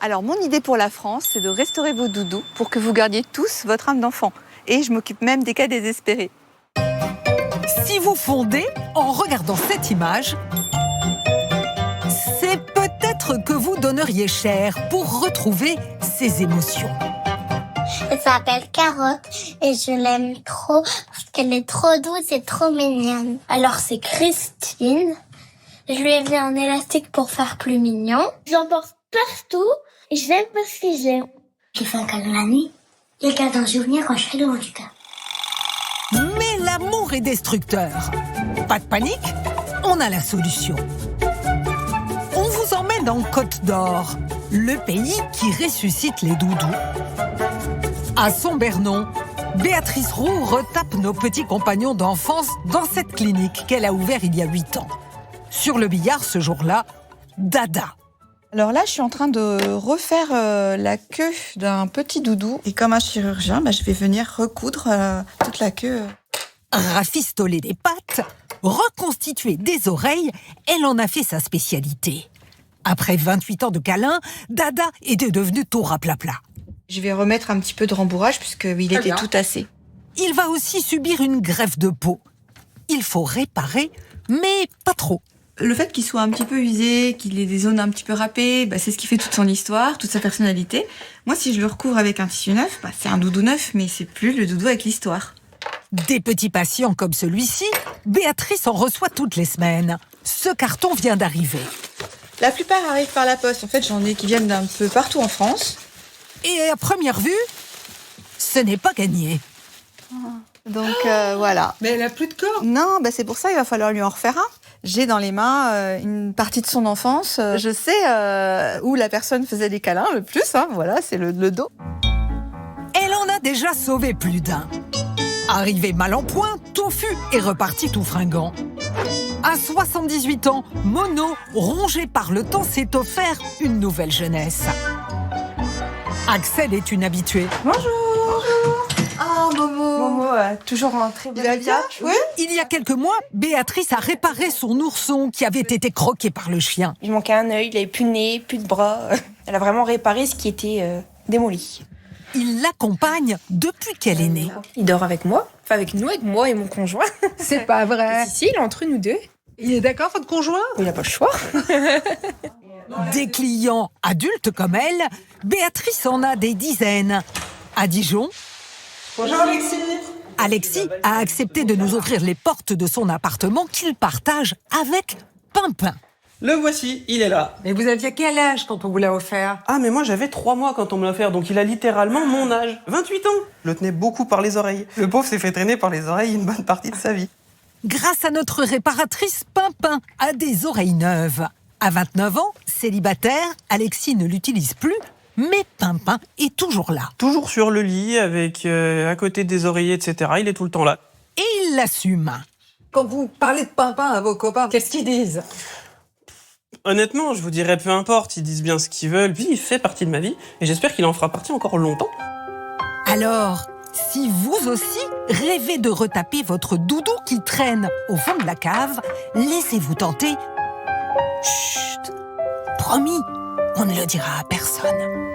Alors, mon idée pour la France, c'est de restaurer vos doudous pour que vous gardiez tous votre âme d'enfant. Et je m'occupe même des cas désespérés. Si vous fondez en regardant cette image, c'est peut-être que vous donneriez cher pour retrouver ces émotions. Elle s'appelle Carotte et je l'aime trop parce qu'elle est trop douce et trop mignonne. Alors c'est Christine. Je lui ai mis un élastique pour faire plus mignon. J'emporte partout et je l'aime parce que j'aime. J'ai fait un câlin la nuit. Il garde un souvenir quand je fais le du cœur. Mais l'amour est destructeur. Pas de panique, on a la solution. On vous emmène en Côte d'Or, le pays qui ressuscite les doudous. À Sombernon, Béatrice Roux retape nos petits compagnons d'enfance dans cette clinique qu'elle a ouverte il y a 8 ans. Sur le billard, ce jour-là, Dada. Alors là, je suis en train de refaire la queue d'un petit doudou. Et comme un chirurgien, je vais venir recoudre toute la queue. Rafistoler des pattes, reconstituer des oreilles, elle en a fait sa spécialité. Après 28 ans de câlins, Dada était devenu tout raplapla. Je vais remettre un petit peu de rembourrage puisqu'il était tout tassé. Il va aussi subir une greffe de peau. Il faut réparer, mais pas trop. Le fait qu'il soit un petit peu usé, qu'il ait des zones un petit peu râpées, c'est ce qui fait toute son histoire, toute sa personnalité. Moi, si je le recouvre avec un tissu neuf, c'est un doudou neuf, mais c'est plus le doudou avec l'histoire. Des petits patients comme celui-ci, Béatrice en reçoit toutes les semaines. Ce carton vient d'arriver. La plupart arrivent par la poste. En fait, j'en ai qui viennent d'un peu partout en France. Et à première vue, ce n'est pas gagné. Donc voilà. Mais elle a plus de corps. Non, c'est pour ça il va falloir lui en refaire un. J'ai dans les mains une partie de son enfance. Je sais où la personne faisait des câlins le plus. Voilà, c'est le dos. Elle en a déjà sauvé plus d'un. Arrivé mal en point, touffu et reparti tout fringant. À 78 ans, Mono, rongé par le temps, s'est offert une nouvelle jeunesse. Axel est une habituée. Bonjour. Ah, Momo. Momo, toujours en très bon état. Oui. Il y a quelques mois, Béatrice a réparé son ourson qui avait été croqué par le chien. Il manquait un œil, il avait plus de nez, plus de bras. Elle a vraiment réparé ce qui était démoli. Il l'accompagne depuis qu'elle est née. Il dort avec moi, avec moi et mon conjoint. C'est pas vrai. Si, il est entre nous deux. Il est d'accord, votre conjoint? Il n'a pas le choix. Des clients adultes comme elle, Béatrice en a des dizaines. À Dijon, Bonjour Alexis. Alexis a accepté de nous ouvrir les portes de son appartement qu'il partage avec Pimpin. Le voici, il est là. Mais vous aviez quel âge quand on vous l'a offert? Ah, mais moi j'avais 3 mois quand on me l'a offert, donc il a littéralement mon âge. 28 ans. Je le tenais beaucoup par les oreilles. Le pauvre s'est fait traîner par les oreilles une bonne partie de sa vie. Grâce à notre réparatrice, Pimpin a des oreilles neuves. À 29 ans, célibataire, Alexis ne l'utilise plus, mais Pimpin est toujours là. Toujours sur le lit, avec à côté des oreillers, etc. Il est tout le temps là. Et il l'assume. Quand vous parlez de Pimpin à vos copains, qu'est-ce qu'ils disent? Honnêtement, je vous dirais peu importe, ils disent bien ce qu'ils veulent, puis il fait partie de ma vie, et j'espère qu'il en fera partie encore longtemps. Alors, si vous aussi rêvez de retaper votre doudou qui traîne au fond de la cave, laissez-vous tenter. Chut, promis, on ne le dira à personne.